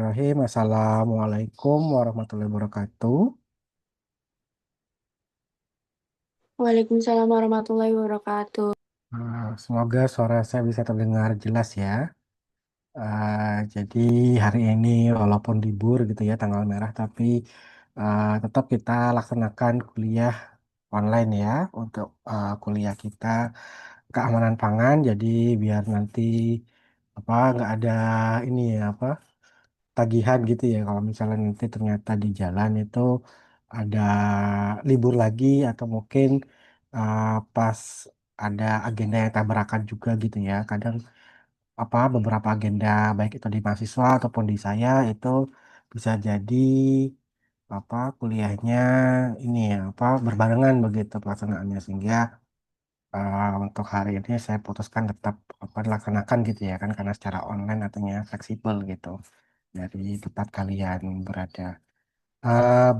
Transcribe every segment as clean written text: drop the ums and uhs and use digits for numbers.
Bismillahirrahmanirrahim. Assalamualaikum warahmatullahi wabarakatuh. Waalaikumsalam warahmatullahi wabarakatuh. Semoga suara saya bisa terdengar jelas ya. Jadi hari ini walaupun libur gitu ya tanggal merah, tapi tetap kita laksanakan kuliah online ya untuk kuliah kita keamanan pangan. Jadi biar nanti apa nggak ada ini ya apa tagihan gitu ya kalau misalnya nanti ternyata di jalan itu ada libur lagi atau mungkin pas ada agenda yang tabrakan juga gitu ya. Kadang beberapa agenda baik itu di mahasiswa ataupun di saya itu bisa jadi kuliahnya ini ya berbarengan begitu pelaksanaannya sehingga untuk hari ini saya putuskan tetap dilaksanakan gitu ya kan karena secara online artinya fleksibel gitu dari tempat kalian berada.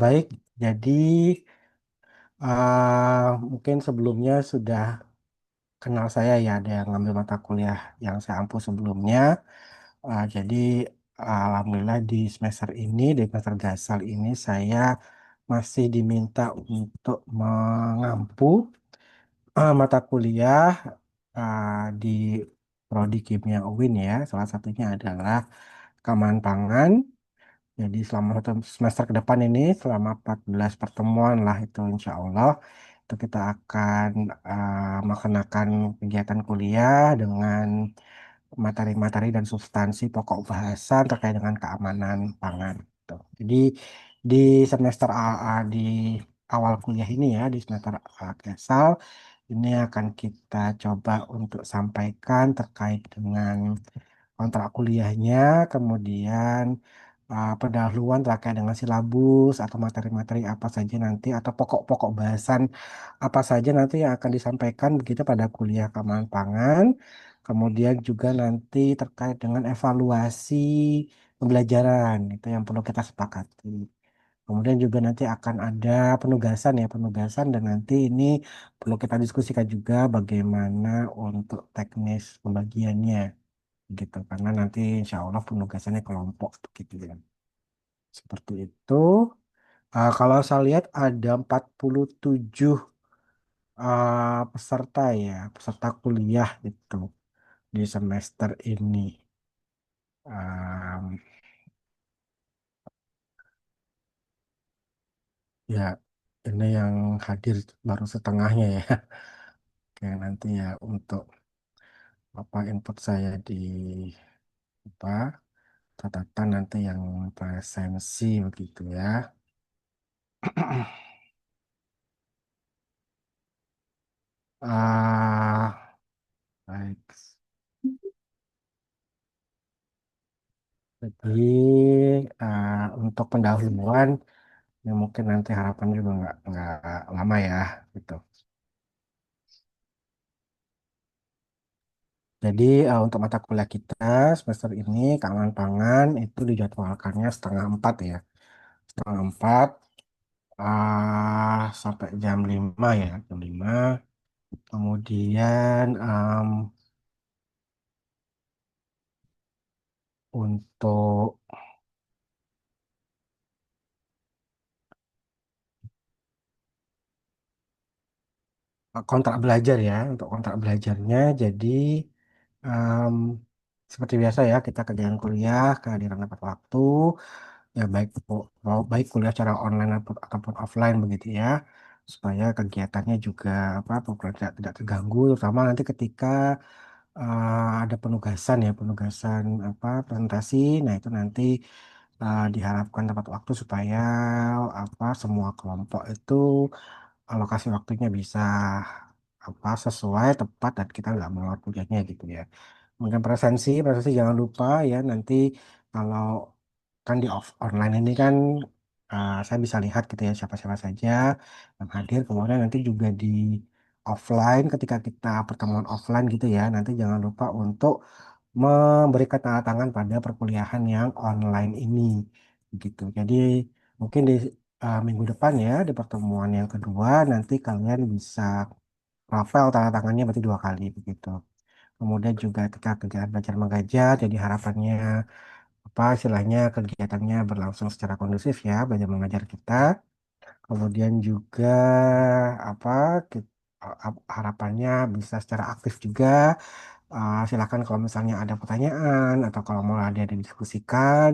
Baik, jadi mungkin sebelumnya sudah kenal saya ya, ada yang ngambil mata kuliah yang saya ampuh sebelumnya. Jadi alhamdulillah di semester ini, di semester dasar ini saya masih diminta untuk mengampu mata kuliah di Prodi Kimia UIN ya. Salah satunya adalah keamanan pangan. Jadi selama 1 semester ke depan ini, selama 14 pertemuan lah itu insya Allah, itu kita akan melaksanakan kegiatan kuliah dengan materi-materi dan substansi pokok bahasan terkait dengan keamanan pangan. Gitu. Jadi di semester di awal kuliah ini ya, di semester Kesal, ini akan kita coba untuk sampaikan terkait dengan kontrak kuliahnya, kemudian pendahuluan terkait dengan silabus atau materi-materi apa saja nanti atau pokok-pokok bahasan apa saja nanti yang akan disampaikan begitu pada kuliah keamanan pangan. Kemudian juga nanti terkait dengan evaluasi pembelajaran itu yang perlu kita sepakati. Kemudian juga nanti akan ada penugasan ya, penugasan dan nanti ini perlu kita diskusikan juga bagaimana untuk teknis pembagiannya gitu karena nanti insya Allah penugasannya kelompok gitu ya. Seperti itu. Kalau saya lihat ada 47 peserta ya, peserta kuliah itu di semester ini. Um, ya, ini yang hadir baru setengahnya ya. Oke, nanti ya untuk input saya di apa catatan nanti yang presensi begitu ya. Baik. Jadi untuk pendahuluan ya mungkin nanti harapan juga nggak lama ya gitu. Jadi untuk mata kuliah kita semester ini keamanan pangan itu dijadwalkannya 3:30 ya. 3:30 sampai jam 5 ya, jam 5. Kemudian untuk kontrak belajar ya, untuk kontrak belajarnya jadi em, seperti biasa ya kita kerjaan kuliah, kehadiran tepat waktu, ya baik baik kuliah secara online ataupun offline begitu ya, supaya kegiatannya juga program tidak terganggu, terutama nanti ketika ada penugasan ya, penugasan presentasi, nah itu nanti diharapkan tepat waktu supaya semua kelompok itu alokasi waktunya bisa sesuai tepat dan kita nggak melewat puncaknya gitu ya. Kemudian presensi jangan lupa ya nanti kalau kan di online ini kan saya bisa lihat gitu ya siapa-siapa saja yang hadir. Kemudian nanti juga di offline ketika kita pertemuan offline gitu ya nanti jangan lupa untuk memberikan tanda tangan pada perkuliahan yang online ini gitu. Jadi mungkin di minggu depan ya di pertemuan yang kedua nanti kalian bisa rapel tanda tangannya berarti 2 kali begitu. Kemudian juga ketika kerjaan belajar mengajar, jadi harapannya apa istilahnya kegiatannya berlangsung secara kondusif ya, belajar mengajar kita. Kemudian juga apa ki- harapannya bisa secara aktif juga. Silakan kalau misalnya ada pertanyaan atau kalau mau ada yang didiskusikan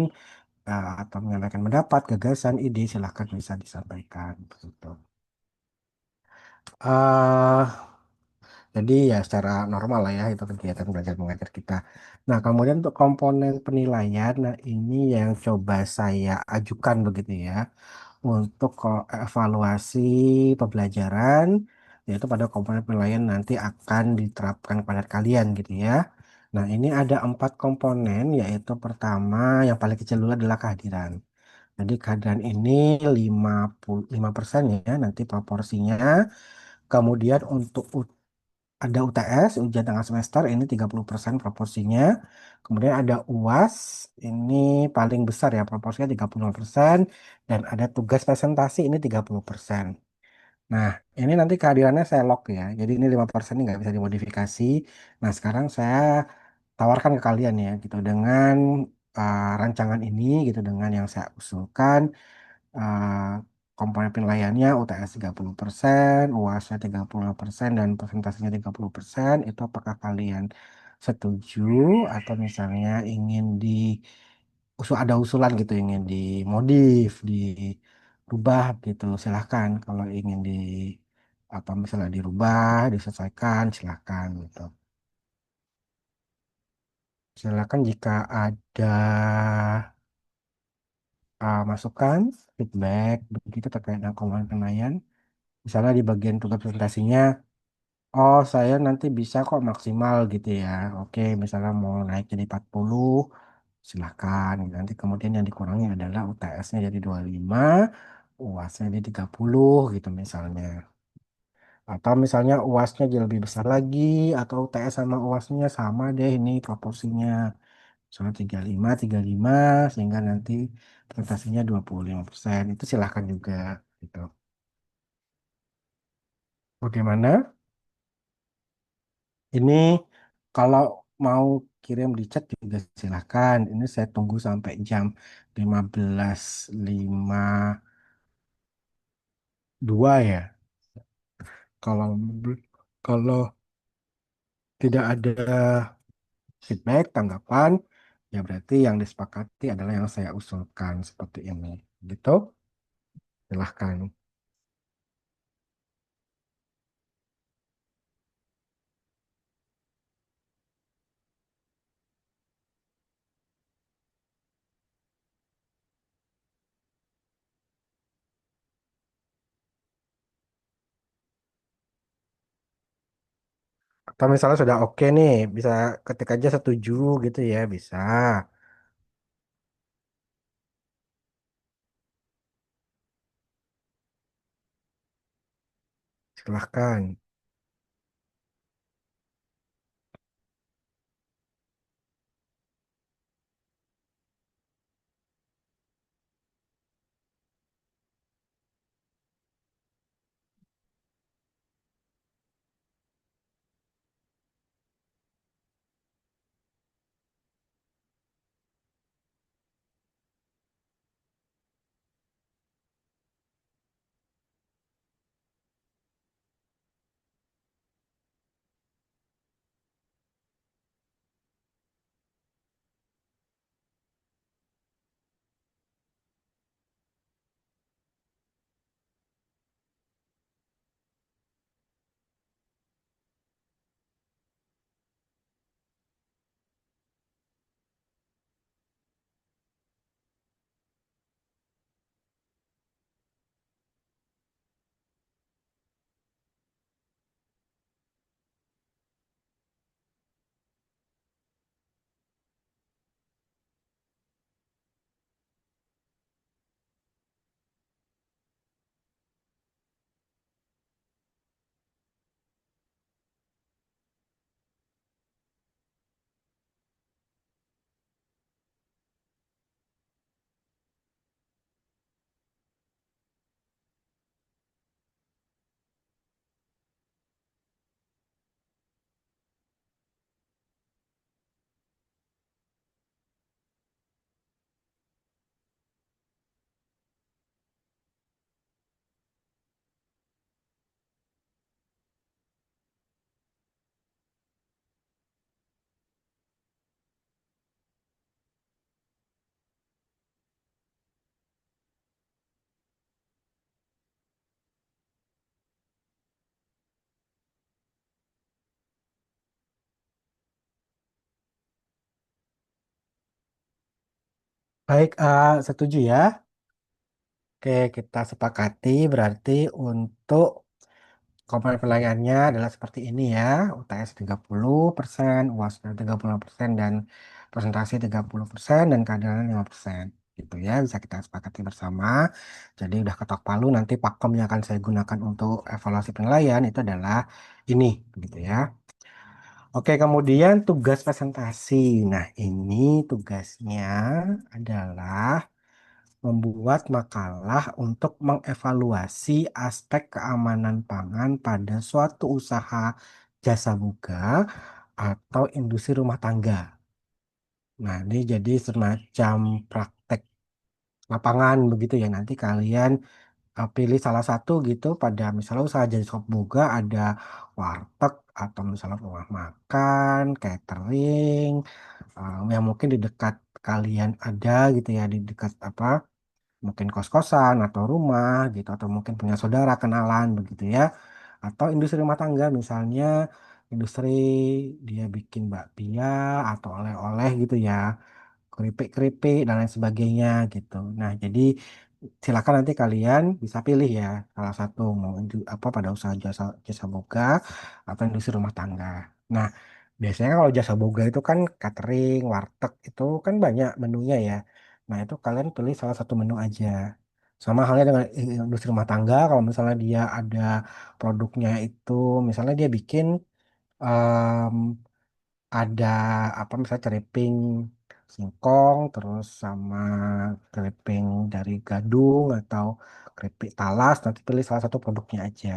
atau menyampaikan pendapat, gagasan, ide, silakan bisa disampaikan. Begitu. eh Jadi ya secara normal lah ya itu kegiatan belajar mengajar kita. Nah, kemudian untuk komponen penilaian, nah ini yang coba saya ajukan begitu ya untuk evaluasi pembelajaran, yaitu pada komponen penilaian nanti akan diterapkan kepada kalian gitu ya. Nah, ini ada 4 komponen, yaitu pertama yang paling kecil dulu adalah kehadiran. Jadi kehadiran ini 55% ya nanti proporsinya. Kemudian untuk ada UTS, ujian tengah semester, ini 30% proporsinya. Kemudian ada UAS, ini paling besar ya, proporsinya 35%. Dan ada tugas presentasi, ini 30%. Nah, ini nanti kehadirannya saya lock ya. Jadi ini 5% ini nggak bisa dimodifikasi. Nah, sekarang saya tawarkan ke kalian ya, gitu. Dengan rancangan ini, gitu, dengan yang saya usulkan, eh, komponen penilaiannya UTS 30%, UASnya 35%, dan presentasinya 30%. Itu apakah kalian setuju atau misalnya ingin ada usulan gitu, ingin dimodif, dirubah gitu. Silahkan kalau ingin apa misalnya dirubah, disesuaikan, silahkan gitu. Silakan jika ada masukan, feedback begitu terkait dengan komponen penilaian. Misalnya di bagian tugas presentasinya, oh saya nanti bisa kok maksimal gitu ya. Oke, misalnya mau naik jadi 40, silahkan. Nanti kemudian yang dikurangi adalah UTS-nya jadi 25, UAS-nya jadi 30 gitu misalnya. Atau misalnya UAS-nya jadi lebih besar lagi, atau UTS sama UAS-nya sama deh ini proporsinya. Misalnya 35, 35, sehingga nanti presentasinya 25%. Itu silahkan juga gitu. Bagaimana? Ini kalau mau kirim di chat juga silahkan. Ini saya tunggu sampai jam 15.52 ya. Kalau kalau tidak ada feedback, tanggapan, ya berarti yang disepakati adalah yang saya usulkan seperti ini. Gitu, silahkan. Atau misalnya sudah oke nih, bisa ketik aja setuju gitu ya, bisa. Silahkan. Baik, setuju ya. Oke, kita sepakati berarti untuk komponen penilaiannya adalah seperti ini ya. UTS 30%, UAS 30% dan presentasi 30% dan keadilan 5%. Gitu ya, bisa kita sepakati bersama. Jadi udah ketok palu, nanti pakem yang akan saya gunakan untuk evaluasi penilaian itu adalah ini, gitu ya. Oke, kemudian tugas presentasi. Nah, ini tugasnya adalah membuat makalah untuk mengevaluasi aspek keamanan pangan pada suatu usaha jasa boga atau industri rumah tangga. Nah, ini jadi semacam praktek lapangan begitu ya. Nanti kalian pilih salah satu gitu pada misalnya usaha jasa boga ada warteg atau misalnya rumah makan, catering, yang mungkin di dekat kalian ada gitu ya, di dekat apa mungkin kos-kosan atau rumah gitu atau mungkin punya saudara kenalan begitu ya atau industri rumah tangga misalnya industri dia bikin bakpia atau oleh-oleh gitu ya keripik-keripik dan lain sebagainya gitu. Nah, jadi silakan nanti kalian bisa pilih ya salah satu mau apa pada usaha jasa jasa boga atau industri rumah tangga. Nah, biasanya kalau jasa boga itu kan catering, warteg itu kan banyak menunya ya. Nah, itu kalian pilih salah satu menu aja. Sama halnya dengan industri rumah tangga, kalau misalnya dia ada produknya itu, misalnya dia bikin ada apa misalnya ceriping singkong terus sama keriping dari gadung atau keripik talas nanti pilih salah satu produknya aja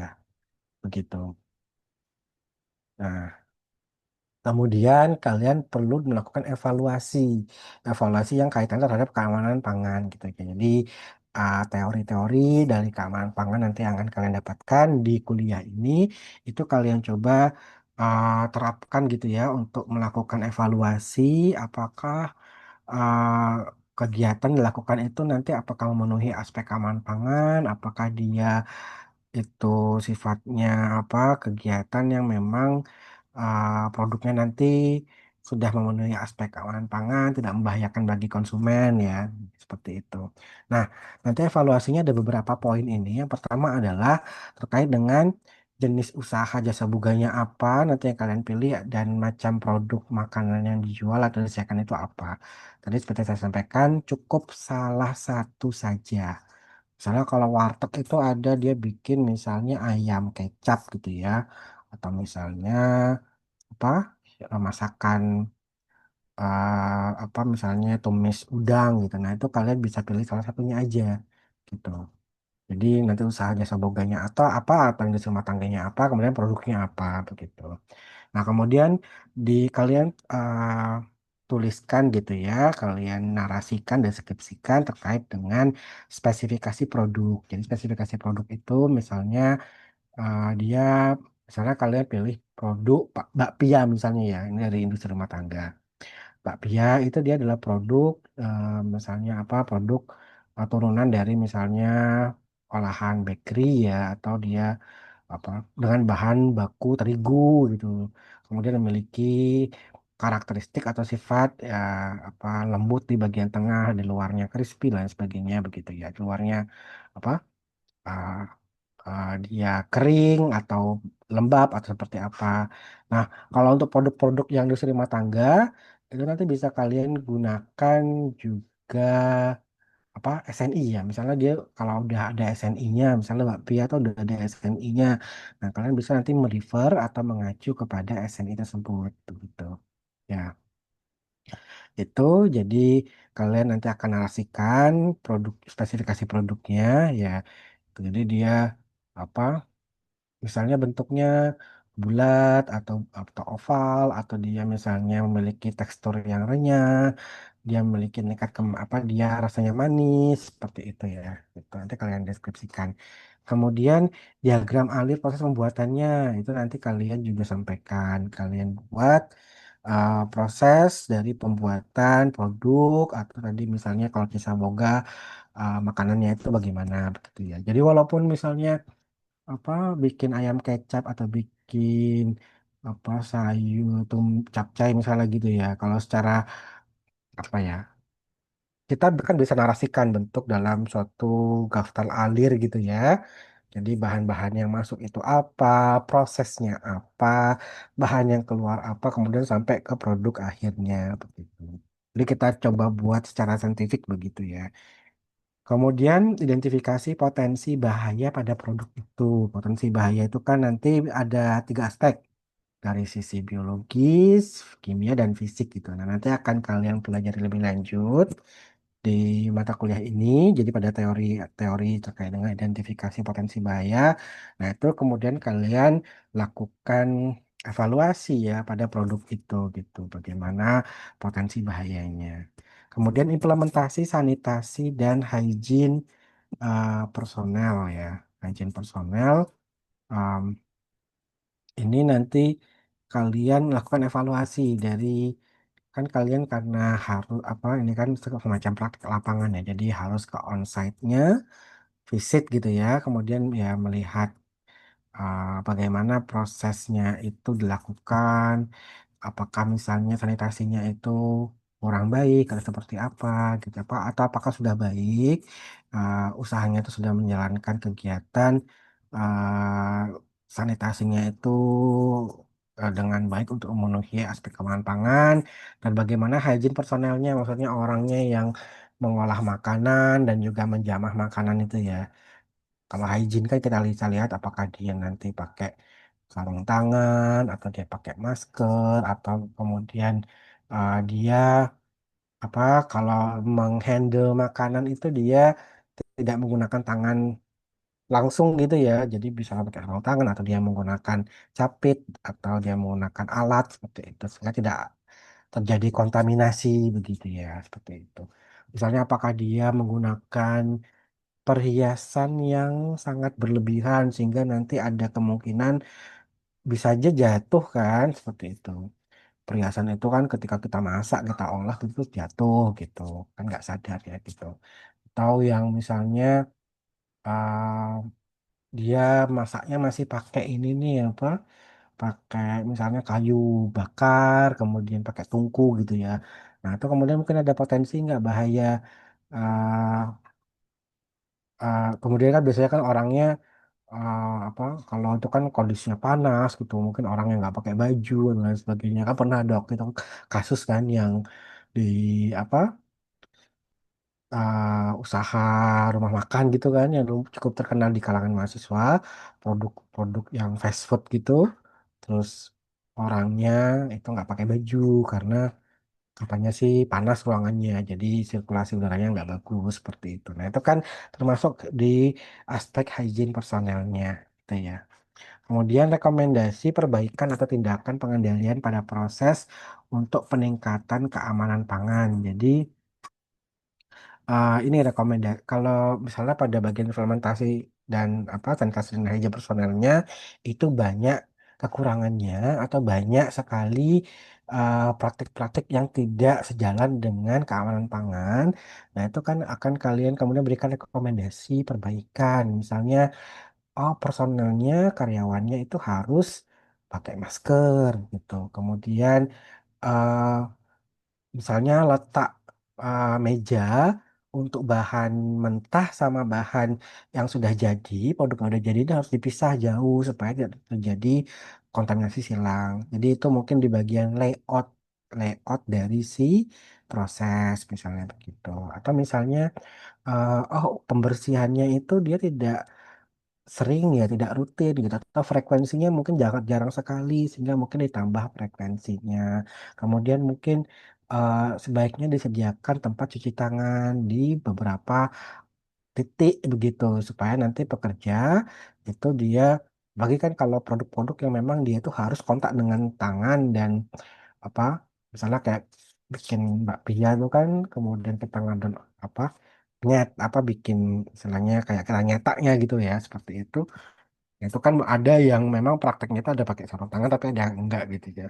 begitu. Nah, kemudian kalian perlu melakukan evaluasi, evaluasi yang kaitannya terhadap keamanan pangan gitu. Jadi teori-teori dari keamanan pangan nanti yang akan kalian dapatkan di kuliah ini itu kalian coba terapkan gitu ya untuk melakukan evaluasi apakah uh, kegiatan dilakukan itu nanti apakah memenuhi aspek keamanan pangan, apakah dia itu sifatnya apa kegiatan yang memang produknya nanti sudah memenuhi aspek keamanan pangan, tidak membahayakan bagi konsumen ya, seperti itu. Nah, nanti evaluasinya ada beberapa poin ini. Yang pertama adalah terkait dengan jenis usaha jasa buganya apa, nanti yang kalian pilih dan macam produk makanan yang dijual atau disediakan itu apa. Tadi seperti saya sampaikan, cukup salah satu saja. Misalnya kalau warteg itu ada dia bikin misalnya ayam kecap gitu ya, atau misalnya apa masakan apa misalnya tumis udang gitu. Nah itu kalian bisa pilih salah satunya aja gitu. Jadi nanti usaha jasa boganya atau industri rumah tangganya apa, kemudian produknya apa begitu. Nah kemudian di kalian tuliskan gitu ya, kalian narasikan, deskripsikan terkait dengan spesifikasi produk. Jadi spesifikasi produk itu misalnya dia misalnya kalian pilih produk bakpia misalnya ya, ini dari industri rumah tangga. Bakpia itu dia adalah produk misalnya apa produk turunan dari misalnya olahan bakery ya atau dia apa dengan bahan baku terigu gitu. Kemudian memiliki karakteristik atau sifat ya apa lembut di bagian tengah, di luarnya crispy dan sebagainya begitu ya. Di luarnya apa ah, dia kering atau lembab atau seperti apa. Nah, kalau untuk produk-produk yang industri rumah tangga itu nanti bisa kalian gunakan juga apa SNI ya. Misalnya dia kalau udah ada SNI-nya, misalnya bakpia atau udah ada SNI-nya, nah kalian bisa nanti merefer atau mengacu kepada SNI tersebut, gitu. Ya, itu jadi kalian nanti akan narasikan produk spesifikasi produknya ya. Jadi dia apa misalnya bentuknya bulat atau oval atau dia misalnya memiliki tekstur yang renyah, dia memiliki apa dia rasanya manis seperti itu ya. Itu nanti kalian deskripsikan. Kemudian diagram alir proses pembuatannya itu nanti kalian juga sampaikan. Kalian buat proses dari pembuatan produk atau tadi misalnya kalau kisah boga makanannya itu bagaimana begitu ya. Jadi walaupun misalnya apa bikin ayam kecap atau bikin apa sayur capcay misalnya gitu ya kalau secara apa ya kita kan bisa narasikan bentuk dalam suatu daftar alir gitu ya. Jadi bahan-bahan yang masuk itu apa, prosesnya apa, bahan yang keluar apa, kemudian sampai ke produk akhirnya begitu. Jadi kita coba buat secara saintifik begitu ya. Kemudian identifikasi potensi bahaya pada produk itu. Potensi bahaya itu kan nanti ada tiga aspek dari sisi biologis, kimia, dan fisik gitu. Nah, nanti akan kalian pelajari lebih lanjut di mata kuliah ini. Jadi pada teori terkait dengan identifikasi potensi bahaya. Nah, itu kemudian kalian lakukan evaluasi ya pada produk itu gitu. Bagaimana potensi bahayanya. Kemudian implementasi sanitasi dan hygiene personel ya. Hygiene personel. um, ini nanti kalian lakukan evaluasi dari kan kalian karena harus apa ini kan semacam praktik lapangan ya jadi harus ke onsite-nya visit gitu ya kemudian ya melihat bagaimana prosesnya itu dilakukan apakah misalnya sanitasinya itu kurang baik atau seperti apa gitu apa atau apakah sudah baik usahanya itu sudah menjalankan kegiatan uh, sanitasinya itu dengan baik untuk memenuhi aspek keamanan pangan dan bagaimana hygiene personelnya maksudnya orangnya yang mengolah makanan dan juga menjamah makanan itu ya kalau hygiene kan kita bisa lihat apakah dia nanti pakai sarung tangan atau dia pakai masker atau kemudian dia apa kalau menghandle makanan itu dia tidak menggunakan tangan langsung gitu ya. Jadi bisa pakai sarung tangan atau dia menggunakan capit atau dia menggunakan alat seperti itu sehingga tidak terjadi kontaminasi begitu ya seperti itu. Misalnya apakah dia menggunakan perhiasan yang sangat berlebihan sehingga nanti ada kemungkinan bisa aja jatuh kan seperti itu. Perhiasan itu kan ketika kita masak kita olah itu jatuh gitu kan nggak sadar ya gitu. Atau yang misalnya dia masaknya masih pakai ini nih apa pakai misalnya kayu bakar kemudian pakai tungku gitu ya nah itu kemudian mungkin ada potensi nggak bahaya uh, kemudian kan biasanya kan orangnya apa kalau itu kan kondisinya panas gitu mungkin orangnya nggak pakai baju dan lain sebagainya kan pernah ada waktu itu kasus kan yang di apa usaha rumah makan gitu kan yang dulu cukup terkenal di kalangan mahasiswa produk-produk yang fast food gitu terus orangnya itu nggak pakai baju karena katanya sih panas ruangannya jadi sirkulasi udaranya nggak bagus seperti itu nah itu kan termasuk di aspek hygiene personelnya gitu ya kemudian rekomendasi perbaikan atau tindakan pengendalian pada proses untuk peningkatan keamanan pangan jadi ini rekomendasi kalau misalnya pada bagian implementasi dan apa sanitasi dan higienis personelnya itu banyak kekurangannya atau banyak sekali praktik-praktik yang tidak sejalan dengan keamanan pangan. Nah, itu kan akan kalian kemudian berikan rekomendasi perbaikan. Misalnya, oh personelnya, karyawannya itu harus pakai masker gitu. Kemudian eh, misalnya letak meja untuk bahan mentah sama bahan yang sudah jadi, produk yang sudah jadi itu harus dipisah jauh supaya tidak terjadi kontaminasi silang. Jadi itu mungkin di bagian layout dari si proses misalnya begitu. Atau misalnya oh pembersihannya itu dia tidak sering ya tidak rutin gitu atau frekuensinya mungkin jarang sekali sehingga mungkin ditambah frekuensinya kemudian mungkin sebaiknya disediakan tempat cuci tangan di beberapa titik begitu supaya nanti pekerja itu dia bagi kan kalau produk-produk yang memang dia itu harus kontak dengan tangan dan apa misalnya kayak bikin bakpia itu kan kemudian ke tangan dan apa apa bikin istilahnya kayak kira nyetaknya gitu ya seperti itu. Ya, itu kan ada yang memang prakteknya itu ada pakai sarung tangan tapi ada yang enggak gitu ya.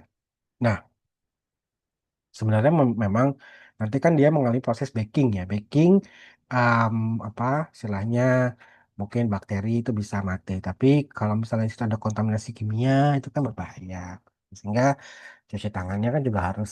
Nah, sebenarnya memang nanti kan dia mengalami proses baking ya. Baking um, apa istilahnya mungkin bakteri itu bisa mati. Tapi kalau misalnya itu ada kontaminasi kimia itu kan berbahaya. Sehingga cuci tangannya kan juga harus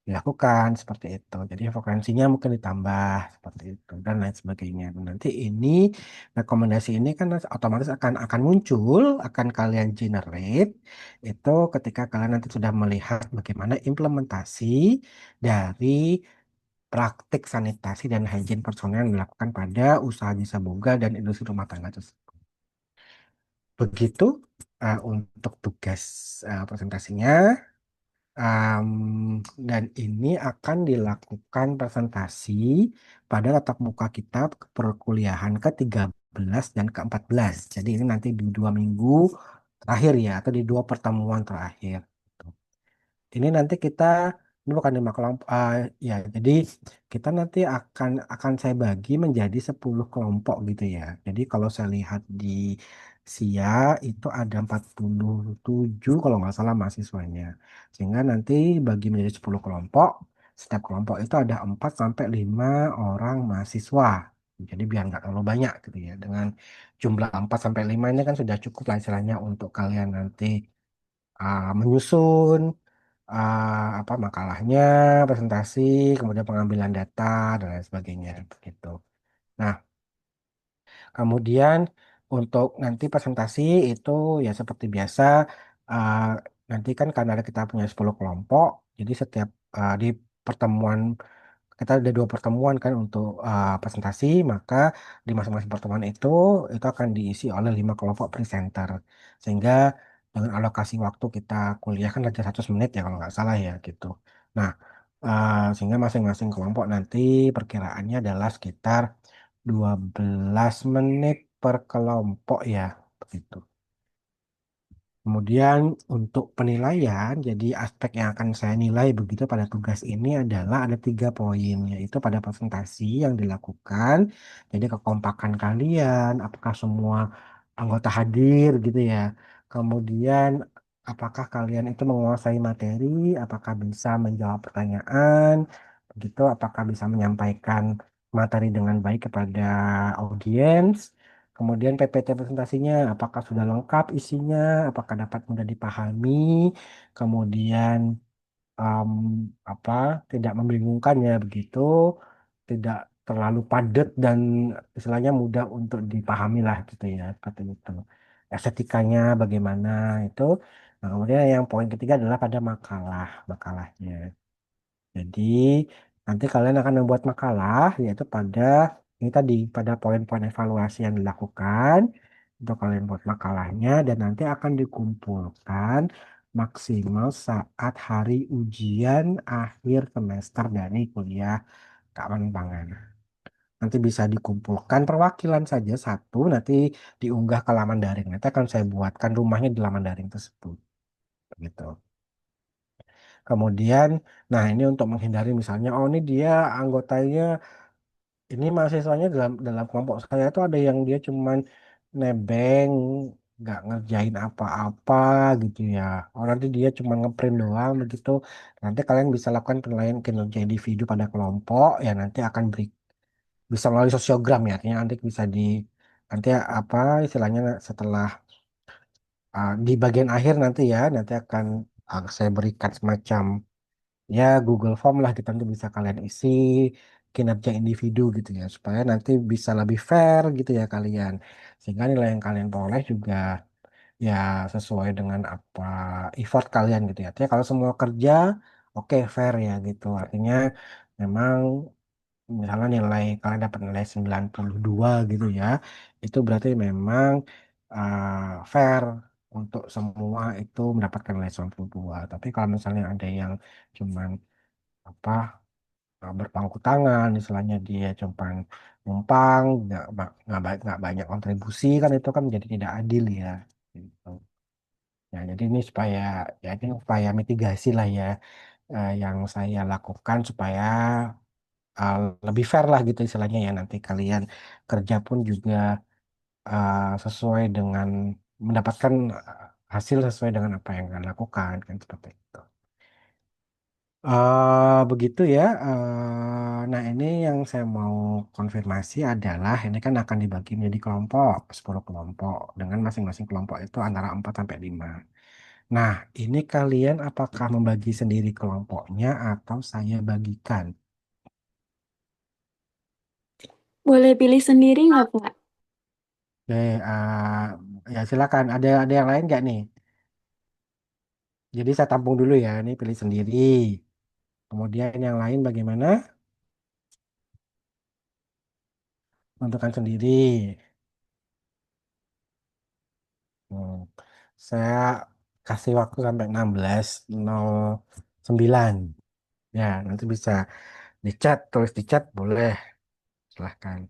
dilakukan seperti itu. Jadi frekuensinya mungkin ditambah seperti itu dan lain sebagainya. Dan nanti ini rekomendasi ini kan otomatis akan muncul, akan kalian generate itu ketika kalian nanti sudah melihat bagaimana implementasi dari praktik sanitasi dan hygiene personel yang dilakukan pada usaha jasa boga dan industri rumah tangga tersebut. Begitu untuk tugas presentasinya. Am, dan ini akan dilakukan presentasi pada tatap muka kita perkuliahan ke-13 dan ke-14. Jadi ini nanti di 2 minggu terakhir ya, atau di 2 pertemuan terakhir. Ini nanti kita ini bukan 5 kelompok ya. Jadi kita nanti akan saya bagi menjadi 10 kelompok gitu ya. Jadi kalau saya lihat di SIA itu ada 47 kalau nggak salah mahasiswanya. Sehingga nanti bagi menjadi 10 kelompok, setiap kelompok itu ada 4 sampai 5 orang mahasiswa. Jadi biar nggak terlalu banyak gitu ya. Dengan jumlah 4 sampai 5 ini kan sudah cukup lah istilahnya untuk kalian nanti menyusun apa makalahnya, presentasi, kemudian pengambilan data dan lain sebagainya begitu. Nah, kemudian untuk nanti presentasi itu ya seperti biasa uh, nanti kan karena kita punya 10 kelompok, jadi setiap di pertemuan kita ada 2 pertemuan kan untuk presentasi, maka di masing-masing pertemuan itu akan diisi oleh 5 kelompok presenter. Sehingga dengan alokasi waktu kita kuliah kan ada 100 menit ya kalau nggak salah ya gitu. Nah, sehingga masing-masing kelompok nanti perkiraannya adalah sekitar 12 menit per kelompok ya, begitu. Kemudian untuk penilaian, jadi aspek yang akan saya nilai begitu pada tugas ini adalah ada 3 poin, yaitu pada presentasi yang dilakukan, jadi kekompakan kalian, apakah semua anggota hadir gitu ya. Kemudian apakah kalian itu menguasai materi, apakah bisa menjawab pertanyaan, begitu, apakah bisa menyampaikan materi dengan baik kepada audiens. Kemudian PPT presentasinya, apakah sudah lengkap isinya, apakah dapat mudah dipahami, kemudian em, apa tidak membingungkan ya begitu, tidak terlalu padat dan istilahnya mudah untuk dipahami lah gitu ya, seperti itu. Estetikanya bagaimana itu. Nah, kemudian yang poin ketiga adalah pada makalahnya. Jadi nanti kalian akan membuat makalah yaitu pada ini tadi pada poin-poin evaluasi yang dilakukan untuk kalian buat makalahnya dan nanti akan dikumpulkan maksimal saat hari ujian akhir semester dari kuliah keamanan pangan. Nanti bisa dikumpulkan perwakilan saja satu nanti diunggah ke laman daring. Nanti akan saya buatkan rumahnya di laman daring tersebut. Begitu. Kemudian, nah ini untuk menghindari misalnya, oh ini dia anggotanya, ini mahasiswanya dalam dalam kelompok saya tuh ada yang dia cuman nebeng, nggak ngerjain apa-apa gitu ya. Oh nanti dia cuma ngeprint doang begitu. Nanti kalian bisa lakukan penilaian kinerja individu pada kelompok, ya nanti akan bisa melalui sosiogram ya. Artinya nanti bisa nanti apa istilahnya setelah di bagian akhir nanti ya, nanti akan saya berikan semacam ya Google Form lah kita nanti bisa kalian isi kinerja individu gitu ya supaya nanti bisa lebih fair gitu ya kalian sehingga nilai yang kalian peroleh juga ya sesuai dengan apa effort kalian gitu ya. Artinya kalau semua kerja oke fair ya gitu artinya memang misalnya nilai kalian dapat nilai 92 gitu ya itu berarti memang fair untuk semua itu mendapatkan nilai 92. Tapi kalau misalnya ada yang cuman apa berpangku tangan, istilahnya dia cuma numpang, nggak banyak kontribusi kan itu kan menjadi tidak adil ya. Gitu. Ya, jadi ini supaya ya ini upaya mitigasi lah ya yang saya lakukan supaya uh, lebih fair lah gitu istilahnya ya nanti kalian kerja pun juga sesuai dengan mendapatkan hasil sesuai dengan apa yang kalian lakukan kan seperti itu. Begitu ya. Nah, ini yang saya mau konfirmasi adalah ini kan akan dibagi menjadi kelompok, 10 kelompok dengan masing-masing kelompok itu antara 4 sampai 5. Nah, ini kalian apakah membagi sendiri kelompoknya atau saya bagikan? Boleh pilih sendiri nggak, Pak? Oke, ya silakan. Ada yang lain nggak nih? Jadi saya tampung dulu ya. Ini pilih sendiri. Kemudian yang lain bagaimana? Tentukan sendiri. Hmm. Saya kasih waktu sampai 16:09. Ya, nanti bisa dicat, tulis di chat boleh. Silahkan.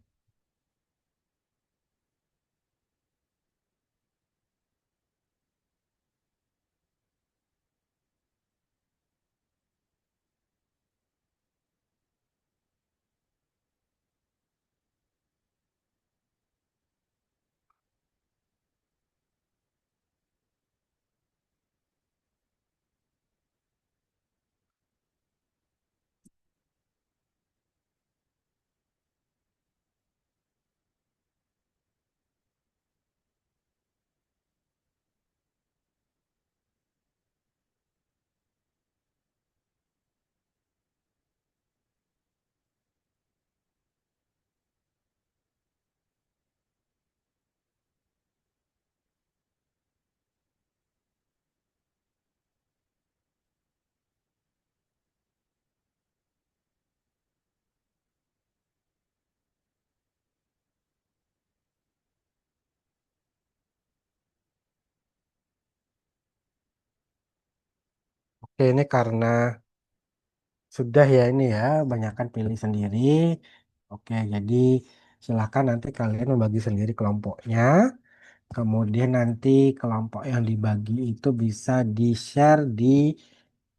Oke, ini karena sudah ya ini ya, banyakkan pilih sendiri. Oke, jadi silakan nanti kalian membagi sendiri kelompoknya. Kemudian nanti kelompok yang dibagi itu bisa di-share di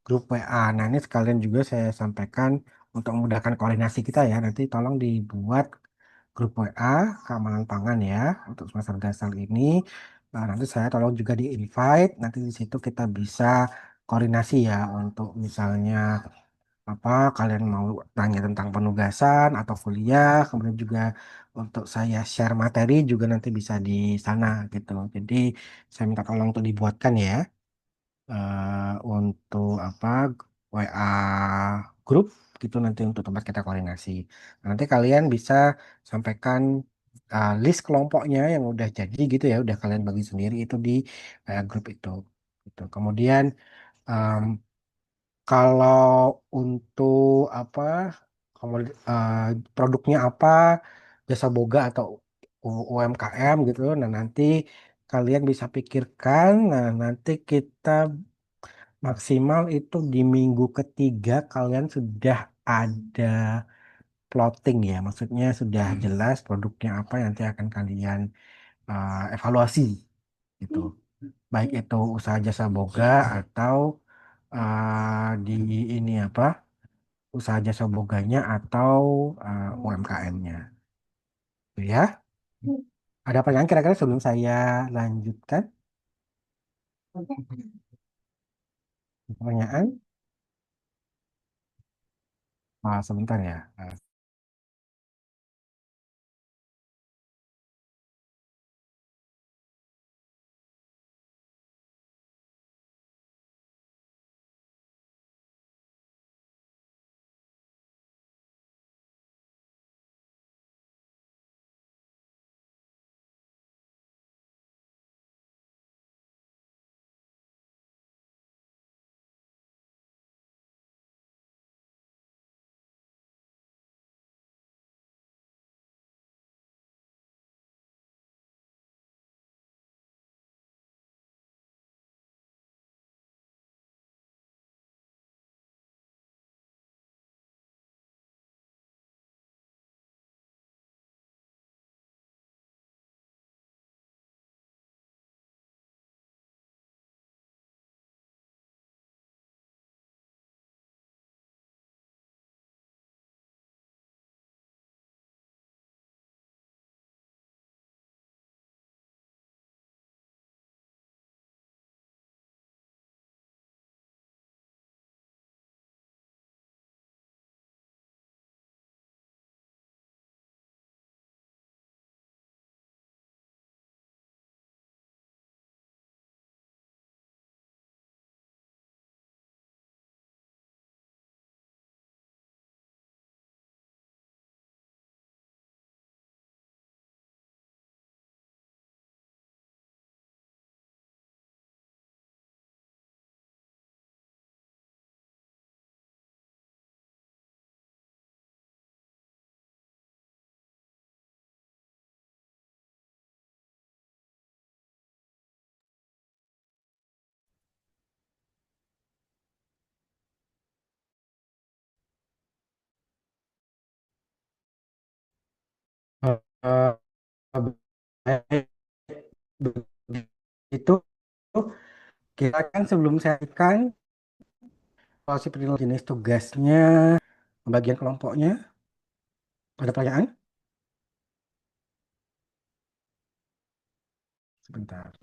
grup WA. Nah, ini sekalian juga saya sampaikan untuk memudahkan koordinasi kita ya. Nanti tolong dibuat grup WA keamanan pangan ya untuk semester dasar ini. Nah, nanti saya tolong juga di-invite. Nanti di situ kita bisa koordinasi ya untuk misalnya apa kalian mau tanya tentang penugasan atau kuliah, kemudian juga untuk saya share materi juga nanti bisa di sana gitu. Jadi saya minta tolong untuk dibuatkan ya untuk apa WA grup gitu nanti untuk tempat kita koordinasi. Nanti kalian bisa sampaikan list kelompoknya yang udah jadi gitu ya, udah kalian bagi sendiri itu di grup itu. Gitu. Kemudian em, kalau untuk apa produknya apa, jasa boga atau UMKM gitu. Nah, nanti kalian bisa pikirkan. Nah, nanti kita maksimal itu di minggu ketiga kalian sudah ada plotting ya. Maksudnya sudah jelas produknya apa yang nanti akan kalian evaluasi gitu. Baik itu usaha jasa boga atau di ini apa usaha jasa boganya atau UMKM-nya. Ya, ada pertanyaan kira-kira sebelum saya lanjutkan? Pertanyaan? Sebentar ya. eh, baik begitu, kita kan sebelum saya kan kalau si jenis tugasnya, bagian kelompoknya, ada pertanyaan? Sebentar.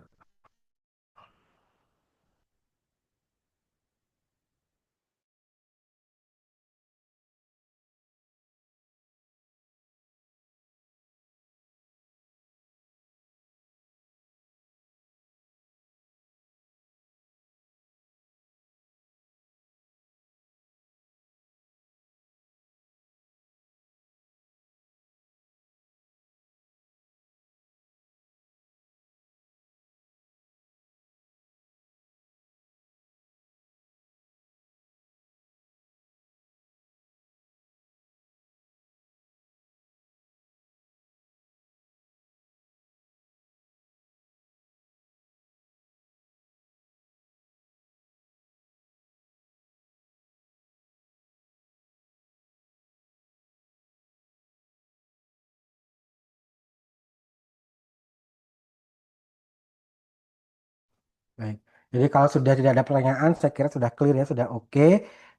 Baik. Jadi kalau sudah tidak ada pertanyaan, saya kira sudah clear ya, sudah oke.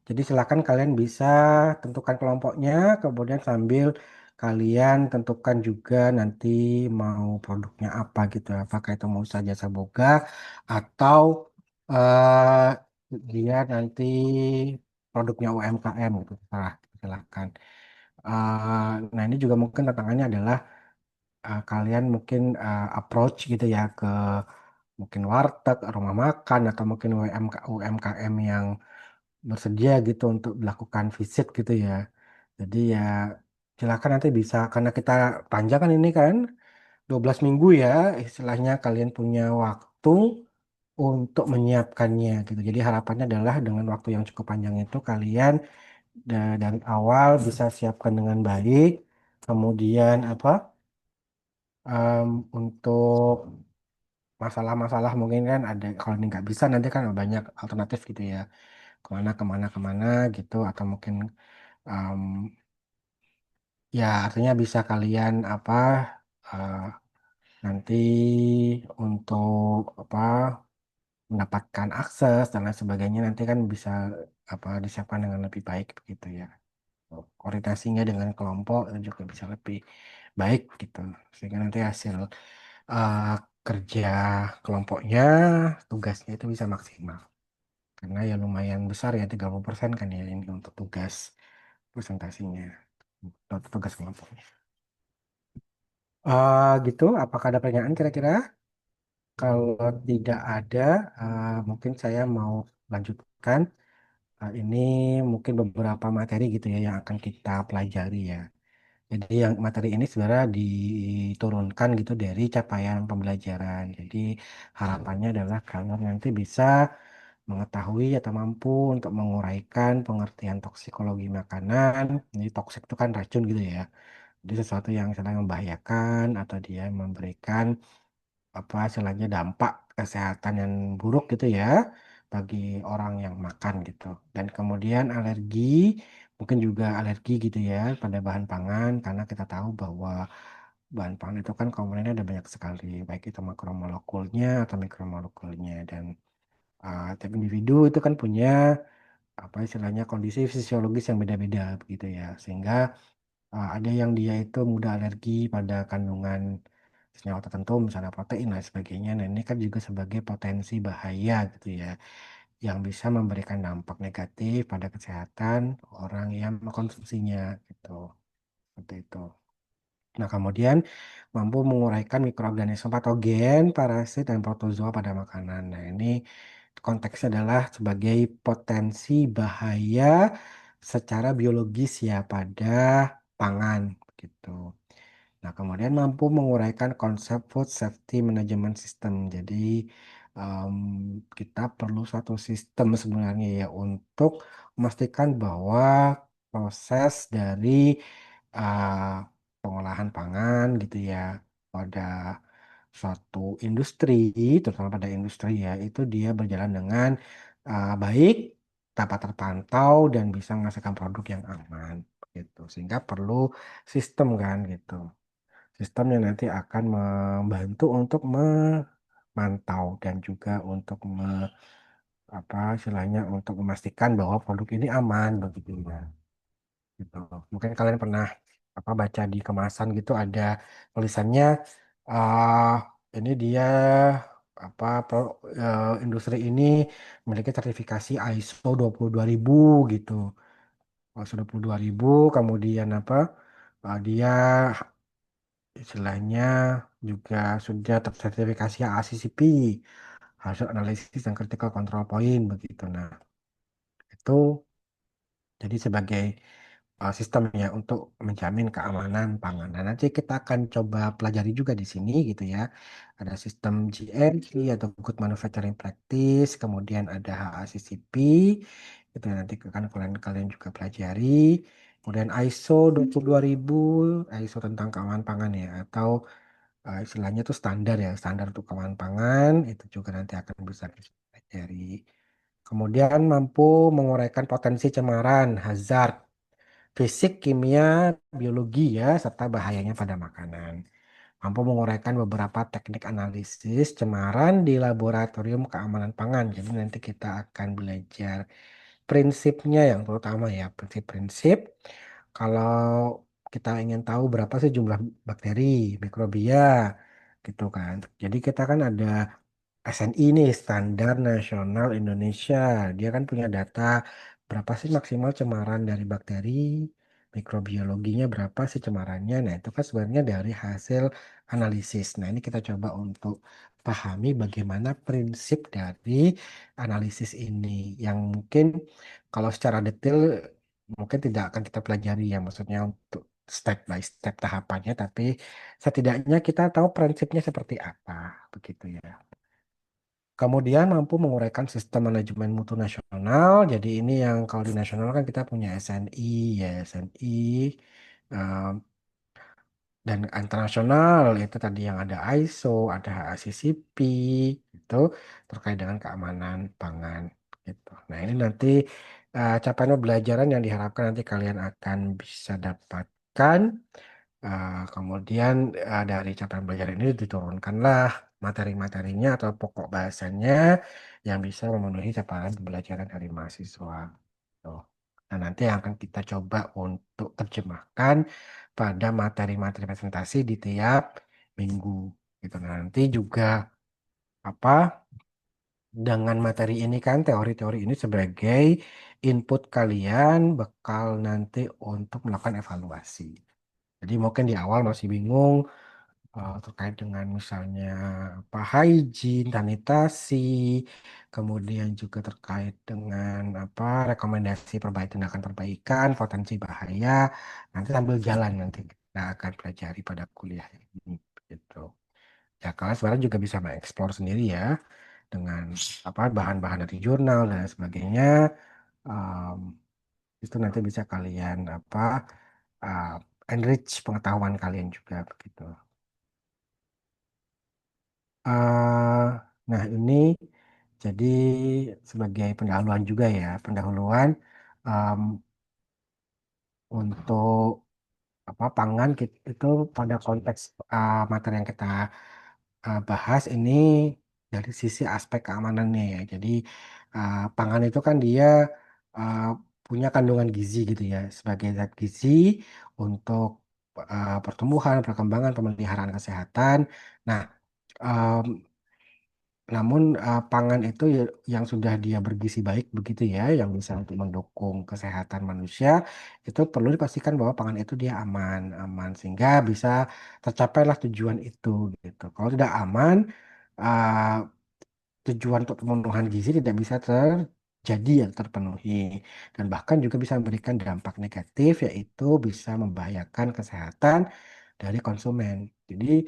Jadi silakan kalian bisa tentukan kelompoknya, kemudian sambil kalian tentukan juga nanti mau produknya apa gitu. Apakah itu mau usaha jasa boga atau dia nanti produknya UMKM gitu. Silakan. Nah ini juga mungkin tantangannya adalah kalian mungkin approach gitu ya ke mungkin warteg, rumah makan, atau mungkin UMKM yang bersedia gitu untuk melakukan visit gitu ya. Jadi ya silakan nanti bisa, karena kita panjang kan ini kan 12 minggu ya, istilahnya kalian punya waktu untuk menyiapkannya gitu. Jadi harapannya adalah dengan waktu yang cukup panjang itu kalian dari awal bisa siapkan dengan baik, kemudian apa untuk masalah-masalah mungkin kan ada, kalau ini nggak bisa nanti kan banyak alternatif gitu ya, kemana gitu, atau mungkin em, ya artinya bisa kalian apa eh, nanti untuk apa mendapatkan akses dan lain sebagainya nanti kan bisa apa disiapkan dengan lebih baik begitu ya. Koordinasinya dengan kelompok juga bisa lebih baik gitu, sehingga nanti hasil eh, kerja kelompoknya, tugasnya itu bisa maksimal. Karena ya lumayan besar ya, 30% kan ya ini untuk tugas presentasinya, untuk tugas kelompoknya. Gitu, apakah ada pertanyaan kira-kira? Kalau tidak ada, mungkin saya mau lanjutkan. Ini mungkin beberapa materi gitu ya yang akan kita pelajari ya. Jadi yang materi ini sebenarnya diturunkan gitu dari capaian pembelajaran. Jadi harapannya adalah kalian nanti bisa mengetahui atau mampu untuk menguraikan pengertian toksikologi makanan. Jadi toksik itu kan racun gitu ya. Jadi sesuatu yang sedang membahayakan atau dia memberikan apa istilahnya dampak kesehatan yang buruk gitu ya bagi orang yang makan gitu. Dan kemudian alergi, mungkin juga alergi gitu ya pada bahan pangan, karena kita tahu bahwa bahan pangan itu kan komponennya ada banyak sekali, baik itu makromolekulnya atau mikromolekulnya. Dan tiap individu itu kan punya apa istilahnya kondisi fisiologis yang beda-beda begitu ya, sehingga ada yang dia itu mudah alergi pada kandungan senyawa tertentu, misalnya protein dan sebagainya. Nah, ini kan juga sebagai potensi bahaya gitu ya, yang bisa memberikan dampak negatif pada kesehatan orang yang mengkonsumsinya gitu. Seperti itu. Nah, kemudian mampu menguraikan mikroorganisme patogen, parasit, dan protozoa pada makanan. Nah, ini konteksnya adalah sebagai potensi bahaya secara biologis ya pada pangan gitu. Nah, kemudian mampu menguraikan konsep food safety management system. Jadi, em, kita perlu suatu sistem sebenarnya ya untuk memastikan bahwa proses dari uh, pengolahan pangan gitu ya pada suatu industri, terutama pada industri ya, itu dia berjalan dengan baik, dapat terpantau dan bisa menghasilkan produk yang aman gitu. Sehingga perlu sistem kan gitu. Sistem yang nanti akan membantu untuk memantau dan juga untuk apa istilahnya untuk memastikan bahwa produk ini aman begitu ya. Gitu. Mungkin kalian pernah apa baca di kemasan gitu ada tulisannya ah ini dia industri ini memiliki sertifikasi ISO 22000 gitu. ISO 22000 kemudian dia istilahnya juga sudah tersertifikasi ACCP, hasil analisis dan critical control point begitu. Nah, itu jadi sebagai sistem ya untuk menjamin keamanan pangan. Nah, nanti kita akan coba pelajari juga di sini gitu ya. Ada sistem GMP atau Good Manufacturing Practice, kemudian ada HACCP, itu nanti akan kalian juga pelajari. Kemudian ISO 22000, ISO tentang keamanan pangan ya, atau istilahnya itu standar ya, standar untuk keamanan pangan, itu juga nanti akan bisa dipelajari. Kemudian mampu menguraikan potensi cemaran, hazard, fisik, kimia, biologi ya, serta bahayanya pada makanan. Mampu menguraikan beberapa teknik analisis cemaran di laboratorium keamanan pangan. Jadi nanti kita akan belajar prinsipnya yang terutama ya, prinsip-prinsip. Kalau kita ingin tahu berapa sih jumlah bakteri, mikrobia, gitu kan. Jadi kita kan ada SNI nih, Standar Nasional Indonesia. Dia kan punya data berapa sih maksimal cemaran dari bakteri, mikrobiologinya berapa sih cemarannya. Nah, itu kan sebenarnya dari hasil analisis. Nah, ini kita coba untuk pahami bagaimana prinsip dari analisis ini yang mungkin kalau secara detail mungkin tidak akan kita pelajari ya, maksudnya untuk step by step tahapannya, tapi setidaknya kita tahu prinsipnya seperti apa, begitu ya. Kemudian mampu menguraikan sistem manajemen mutu nasional. Jadi ini yang kalau di nasional kan kita punya SNI, ya SNI, um, dan internasional itu tadi yang ada ISO, ada HACCP, itu terkait dengan keamanan pangan. Gitu. Nah ini nanti capaian pembelajaran yang diharapkan nanti kalian akan bisa dapatkan. Kemudian dari capaian belajar ini diturunkanlah materi-materinya atau pokok bahasanya yang bisa memenuhi capaian pembelajaran dari mahasiswa. Tuh. Nah, nanti yang akan kita coba untuk terjemahkan pada materi-materi presentasi di tiap minggu. Gitu. Nah, nanti juga apa dengan materi ini kan teori-teori ini sebagai input kalian bekal nanti untuk melakukan evaluasi. Jadi mungkin di awal masih bingung terkait dengan misalnya apa hygiene, sanitasi, kemudian juga terkait dengan apa rekomendasi tindakan perbaikan, potensi bahaya. Nanti sambil jalan nanti kita akan pelajari pada kuliah ini gitu. Ya kalian sebenarnya juga bisa mengeksplor sendiri ya dengan apa bahan-bahan dari jurnal dan sebagainya. Um, itu nanti bisa kalian uh, enrich pengetahuan kalian juga begitu. Eh, nah, ini jadi sebagai pendahuluan juga ya, pendahuluan em, untuk apa pangan itu pada konteks materi yang kita bahas ini dari sisi aspek keamanannya ya. Jadi pangan itu kan dia uh, punya kandungan gizi gitu ya, sebagai zat gizi untuk pertumbuhan, perkembangan, pemeliharaan kesehatan. Nah, namun pangan itu yang sudah dia bergizi baik begitu ya, yang bisa untuk mendukung kesehatan manusia, itu perlu dipastikan bahwa pangan itu dia aman, aman sehingga bisa tercapailah tujuan itu gitu. Kalau tidak aman, uh, tujuan untuk pemenuhan gizi tidak bisa terjadi atau terpenuhi dan bahkan juga bisa memberikan dampak negatif yaitu bisa membahayakan kesehatan dari konsumen. Jadi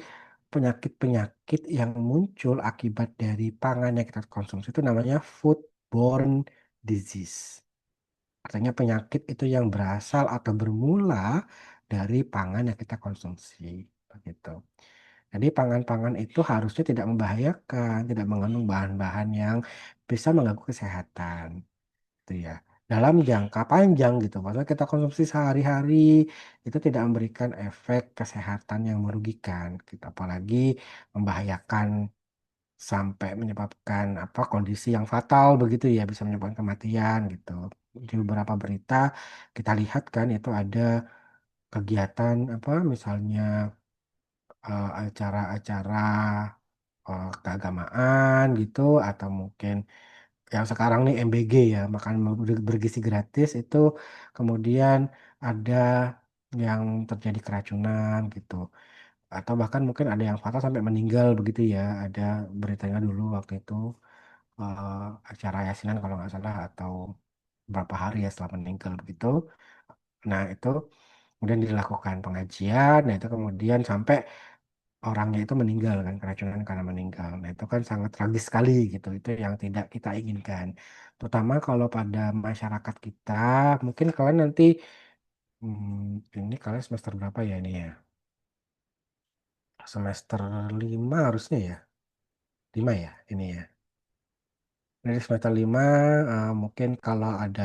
penyakit-penyakit yang muncul akibat dari pangan yang kita konsumsi itu namanya foodborne disease. Artinya penyakit itu yang berasal atau bermula dari pangan yang kita konsumsi. Begitu. Jadi pangan-pangan itu harusnya tidak membahayakan, tidak mengandung bahan-bahan yang bisa mengganggu kesehatan, gitu ya. dalam jangka panjang gitu. Maksudnya kita konsumsi sehari-hari itu tidak memberikan efek kesehatan yang merugikan, gitu. Apalagi membahayakan sampai menyebabkan apa kondisi yang fatal begitu ya, bisa menyebabkan kematian gitu. Di beberapa berita kita lihat kan itu ada kegiatan apa misalnya acara-acara keagamaan gitu atau mungkin yang sekarang nih MBG ya makan bergizi gratis itu kemudian ada yang terjadi keracunan gitu atau bahkan mungkin ada yang fatal sampai meninggal begitu ya ada beritanya dulu waktu itu acara yasinan kalau nggak salah atau beberapa hari ya setelah meninggal begitu. Nah itu kemudian dilakukan pengajian, nah itu kemudian sampai orangnya itu meninggal kan keracunan karena meninggal. Nah itu kan sangat tragis sekali gitu. Itu yang tidak kita inginkan. Terutama kalau pada masyarakat kita, mungkin kalian nanti ini kalian semester berapa ya ini ya? Semester 5 harusnya ya. 5 ya ini ya. Dari semester 5 mungkin kalau ada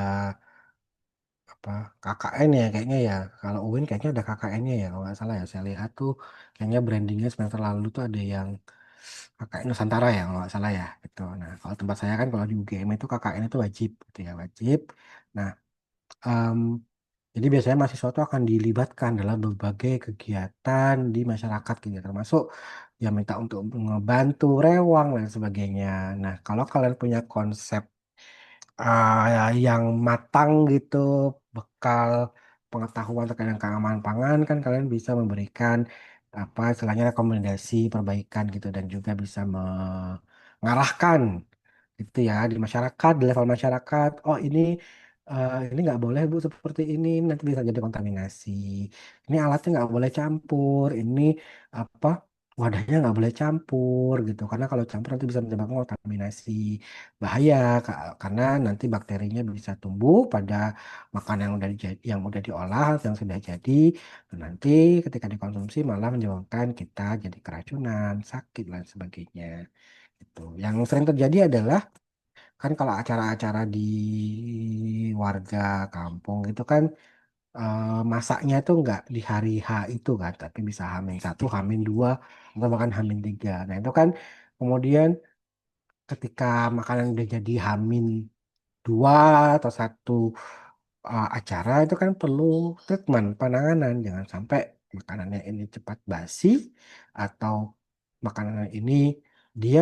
apa KKN ya kayaknya ya kalau UIN kayaknya ada KKN-nya ya kalau nggak salah ya saya lihat tuh kayaknya brandingnya semester lalu tuh ada yang KKN Nusantara ya kalau nggak salah ya gitu. Nah kalau tempat saya kan kalau di UGM itu KKN itu wajib gitu ya wajib. Nah em, jadi biasanya mahasiswa itu akan dilibatkan dalam berbagai kegiatan di masyarakat gitu ya, termasuk yang minta untuk ngebantu rewang dan sebagainya. Nah kalau kalian punya konsep yang matang gitu, bekal pengetahuan terkait dengan keamanan pangan kan kalian bisa memberikan apa istilahnya rekomendasi perbaikan gitu dan juga bisa mengarahkan gitu ya di masyarakat di level masyarakat. Oh ini nggak boleh Bu seperti ini nanti bisa jadi kontaminasi. Ini alatnya nggak boleh campur. Ini apa wadahnya nggak boleh campur gitu karena kalau campur nanti bisa menyebabkan kontaminasi bahaya karena nanti bakterinya bisa tumbuh pada makanan yang yang udah diolah yang sudah jadi dan nanti ketika dikonsumsi malah menyebabkan kita jadi keracunan, sakit dan sebagainya. Itu. Yang sering terjadi adalah kan kalau acara-acara di warga kampung itu kan masaknya tuh nggak di hari H itu kan, tapi bisa H-1, H-2, atau bahkan H-3. Nah itu kan kemudian ketika makanan udah jadi H-2 atau satu acara itu kan perlu treatment penanganan jangan sampai makanannya ini cepat basi atau makanan ini dia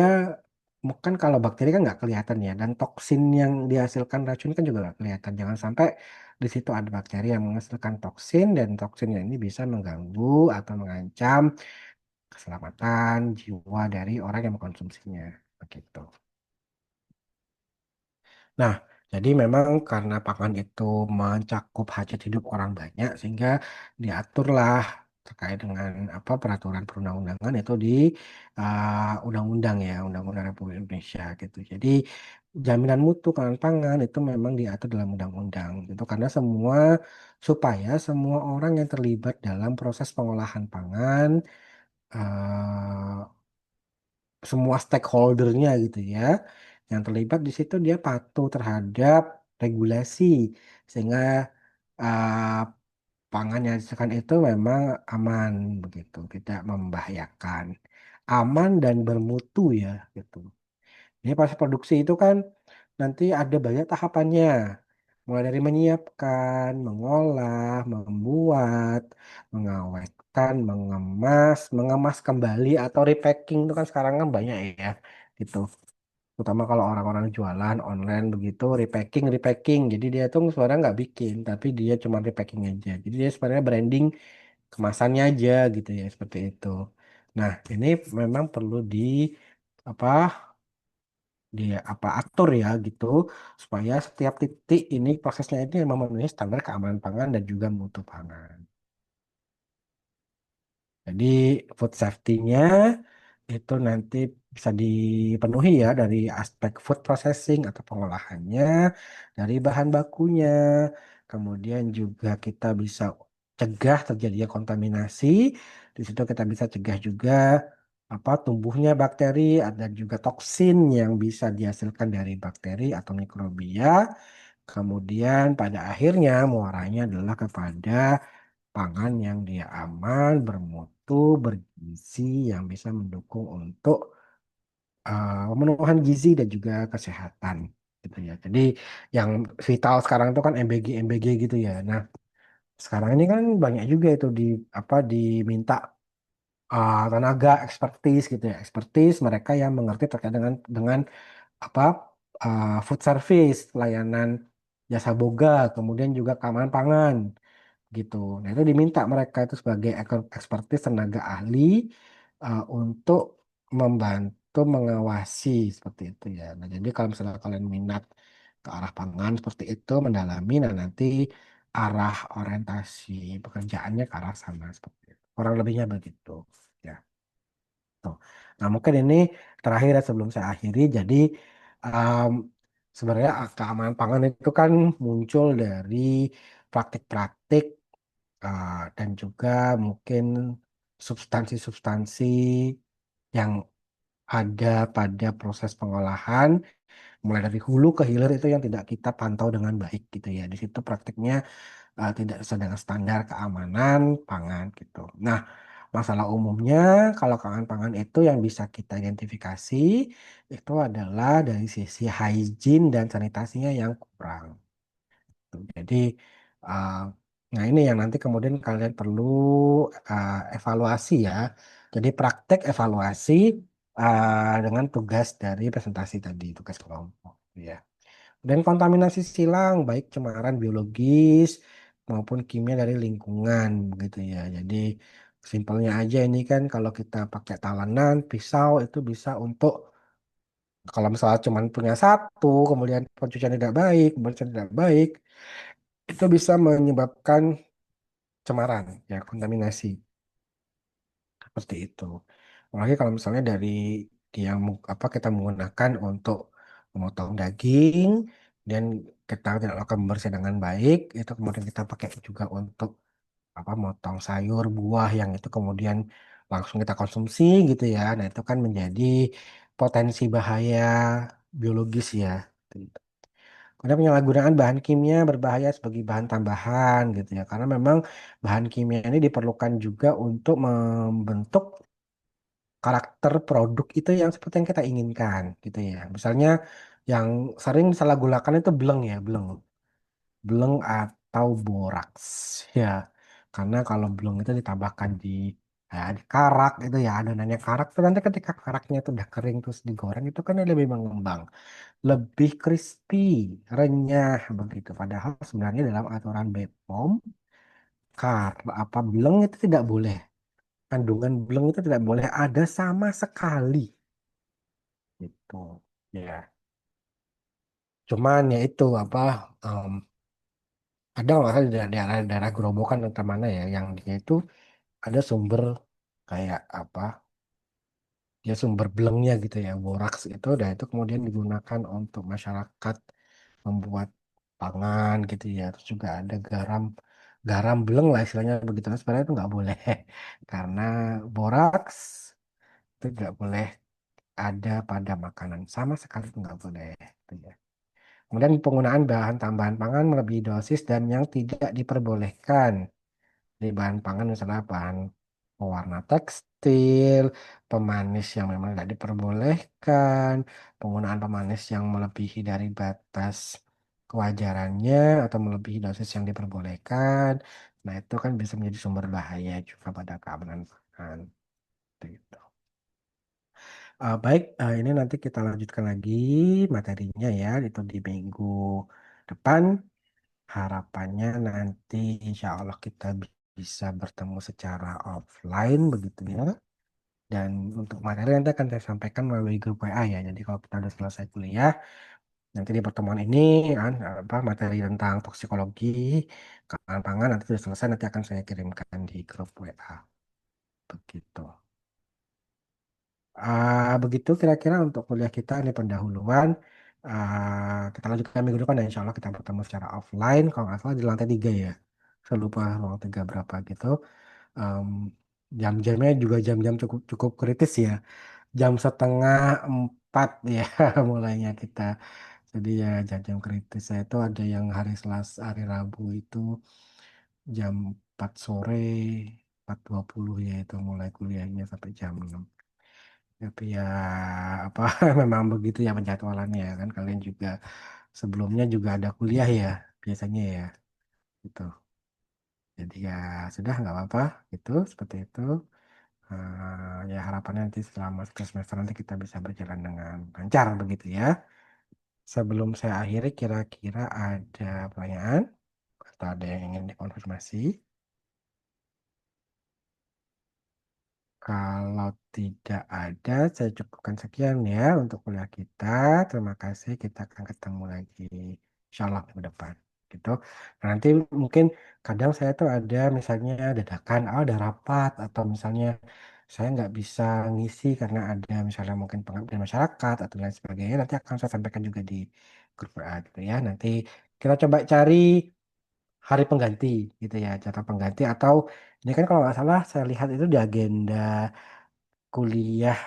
kan kalau bakteri kan nggak kelihatan ya dan toksin yang dihasilkan racun kan juga nggak kelihatan jangan sampai di situ ada bakteri yang menghasilkan toksin dan toksinnya ini bisa mengganggu atau mengancam keselamatan jiwa dari orang yang mengkonsumsinya begitu. Nah, jadi memang karena pangan itu mencakup hajat hidup orang banyak, sehingga diaturlah terkait dengan apa peraturan perundang-undangan itu di undang-undang ya, Undang-Undang Republik Indonesia gitu. Jadi jaminan mutu pangan itu memang diatur dalam undang-undang itu karena supaya semua orang yang terlibat dalam proses pengolahan pangan eh, semua stakeholdernya gitu ya yang terlibat di situ dia patuh terhadap regulasi sehingga uh, pangan yang disediakan itu memang aman begitu tidak membahayakan aman dan bermutu ya gitu. Jadi proses produksi itu kan nanti ada banyak tahapannya. Mulai dari menyiapkan, mengolah, membuat, mengawetkan, mengemas kembali atau repacking itu kan sekarang kan banyak ya gitu. Terutama kalau orang-orang jualan online begitu, repacking, repacking. Jadi dia tuh sebenarnya nggak bikin, tapi dia cuma repacking aja. Jadi dia sebenarnya branding kemasannya aja gitu ya, seperti itu. Nah, ini memang perlu apa dia apa atur ya gitu supaya setiap titik ini prosesnya ini memenuhi standar keamanan pangan dan juga mutu pangan. Jadi food safety-nya itu nanti bisa dipenuhi ya dari aspek food processing atau pengolahannya, dari bahan bakunya, kemudian juga kita bisa cegah terjadinya kontaminasi. Di situ kita bisa cegah juga apa tumbuhnya bakteri dan juga toksin yang bisa dihasilkan dari bakteri atau mikrobia Kemudian pada akhirnya muaranya adalah kepada pangan yang dia aman, bermutu, bergizi, yang bisa mendukung untuk pemenuhan gizi dan juga kesehatan gitu ya. Jadi yang vital sekarang itu kan MBG MBG gitu ya. Nah, sekarang ini kan banyak juga itu di apa diminta tenaga expertise gitu ya. Expertise mereka yang mengerti terkait dengan apa food service, layanan jasa boga, kemudian juga keamanan pangan gitu. Nah, itu diminta mereka itu sebagai ekspertis tenaga ahli untuk membantu mengawasi seperti itu ya. Nah, jadi kalau misalnya kalian minat ke arah pangan seperti itu, mendalami, nah nanti arah orientasi pekerjaannya ke arah sana seperti itu. Kurang lebihnya begitu. Ya. Tuh. Nah, mungkin ini terakhir ya sebelum saya akhiri. Jadi, um, sebenarnya keamanan pangan itu kan muncul dari praktik-praktik dan juga mungkin substansi-substansi yang ada pada proses pengolahan, mulai dari hulu ke hilir itu yang tidak kita pantau dengan baik gitu ya. Di situ praktiknya tidak sesuai dengan standar keamanan pangan gitu. Nah, masalah umumnya kalau keamanan pangan itu yang bisa kita identifikasi itu adalah dari sisi hygiene dan sanitasinya yang kurang. Jadi, uh, nah ini yang nanti kemudian kalian perlu evaluasi ya. Jadi praktek evaluasi dengan tugas dari presentasi tadi, tugas kelompok. Ya. Dan kontaminasi silang, baik cemaran biologis maupun kimia dari lingkungan, begitu ya. Jadi simpelnya aja ini kan kalau kita pakai talenan, pisau itu bisa untuk kalau misalnya cuma punya satu, kemudian pencucian tidak baik, pembersihan tidak baik, itu bisa menyebabkan cemaran, ya kontaminasi seperti itu. Apalagi kalau misalnya dari yang apa kita menggunakan untuk memotong daging dan kita tidak lakukan pembersihan dengan baik, itu kemudian kita pakai juga untuk apa motong sayur, buah yang itu kemudian langsung kita konsumsi gitu ya. Nah, itu kan menjadi potensi bahaya biologis ya. Kemudian penyalahgunaan bahan kimia berbahaya sebagai bahan tambahan gitu ya. Karena memang bahan kimia ini diperlukan juga untuk membentuk karakter produk itu yang seperti yang kita inginkan gitu ya. Misalnya yang sering disalahgunakan itu beleng ya, beleng. Beleng atau boraks ya. Karena kalau beleng itu ditambahkan di karak itu ya adonannya karak tuh nanti ketika karaknya itu udah kering terus digoreng itu kan dia lebih mengembang, lebih crispy, renyah begitu. Padahal sebenarnya dalam aturan BPOM apa beleng itu tidak boleh. Kandungan beleng itu tidak boleh ada sama sekali gitu. Ya. Cuman ya itu apa em, ada nggak salah di daerah Gerobokan atau mana ya yang dia itu ada sumber kayak apa ya sumber belengnya gitu ya boraks itu dan itu kemudian digunakan untuk masyarakat membuat pangan gitu ya terus juga ada garam garam beleng lah istilahnya begitu. Nah, sebenarnya itu nggak boleh karena boraks itu nggak boleh ada pada makanan sama sekali itu nggak boleh gitu ya. Kemudian penggunaan bahan tambahan pangan melebihi dosis dan yang tidak diperbolehkan di bahan pangan misalnya bahan pewarna tekstil, pemanis yang memang tidak diperbolehkan, penggunaan pemanis yang melebihi dari batas kewajarannya atau melebihi dosis yang diperbolehkan. Nah, itu kan bisa menjadi sumber bahaya juga pada keamanan pangan. Gitu. Baik, ini nanti kita lanjutkan lagi materinya ya, itu di minggu depan. Harapannya nanti insya Allah kita bisa bertemu secara offline begitu ya. Dan untuk materi nanti akan saya sampaikan melalui grup WA ya. Jadi kalau kita sudah selesai kuliah, nanti di pertemuan ini kan, apa materi tentang toksikologi, keamanan pangan nanti sudah selesai nanti akan saya kirimkan di grup WA. Begitu. Begitu kira-kira untuk kuliah kita ini pendahuluan. Kita lanjutkan minggu depan dan insya Allah kita bertemu secara offline. Kalau nggak salah di lantai 3 ya. Saya lupa ruang 3 berapa gitu. Em, Jam-jamnya juga jam-jam cukup cukup kritis ya. Jam setengah 4 ya mulainya kita Jadi ya jam-jam kritis saya itu ada yang hari Selasa, hari Rabu itu jam 4 sore, 4.20 ya itu mulai kuliahnya sampai jam 6. Tapi ya apa memang begitu ya penjadwalannya ya kan kalian juga sebelumnya juga ada kuliah ya biasanya ya gitu. Jadi ya sudah nggak apa-apa gitu seperti itu. Ya harapannya nanti setelah masuk ke semester nanti kita bisa berjalan dengan lancar begitu ya. Sebelum saya akhiri kira-kira ada pertanyaan atau ada yang ingin dikonfirmasi? Kalau tidak ada, saya cukupkan sekian ya untuk kuliah kita. Terima kasih, kita akan ketemu lagi insya Allah minggu depan. Gitu. Nah, nanti mungkin kadang saya tuh ada misalnya dadakan, ada rapat atau misalnya saya nggak bisa ngisi karena ada misalnya mungkin pengabdian masyarakat atau lain sebagainya. Nanti akan saya sampaikan juga di grup WA gitu ya. Nanti kita coba cari hari pengganti gitu ya, jadwal pengganti atau ini kan kalau nggak salah saya lihat itu di agenda kuliah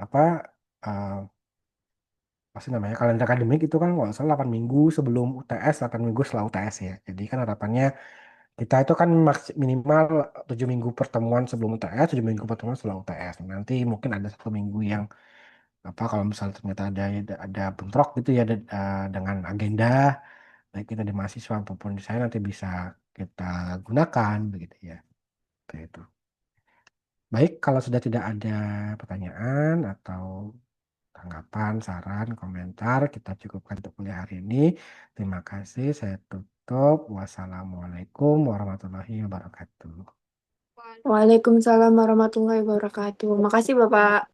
apa eh, apa sih namanya kalender akademik itu kan nggak salah 8 minggu sebelum UTS 8 minggu setelah UTS ya jadi kan harapannya kita itu kan minimal 7 minggu pertemuan sebelum UTS 7 minggu pertemuan setelah UTS nanti mungkin ada 1 minggu yang apa kalau misalnya ternyata ada bentrok gitu ya dengan agenda baik kita di mahasiswa maupun di saya nanti bisa kita gunakan begitu ya. Seperti itu. Baik, kalau sudah tidak ada pertanyaan atau tanggapan, saran, komentar, kita cukupkan untuk kuliah hari ini. Terima kasih, saya tutup. Wassalamualaikum warahmatullahi wabarakatuh. Waalaikumsalam warahmatullahi wabarakatuh. Makasih Bapak.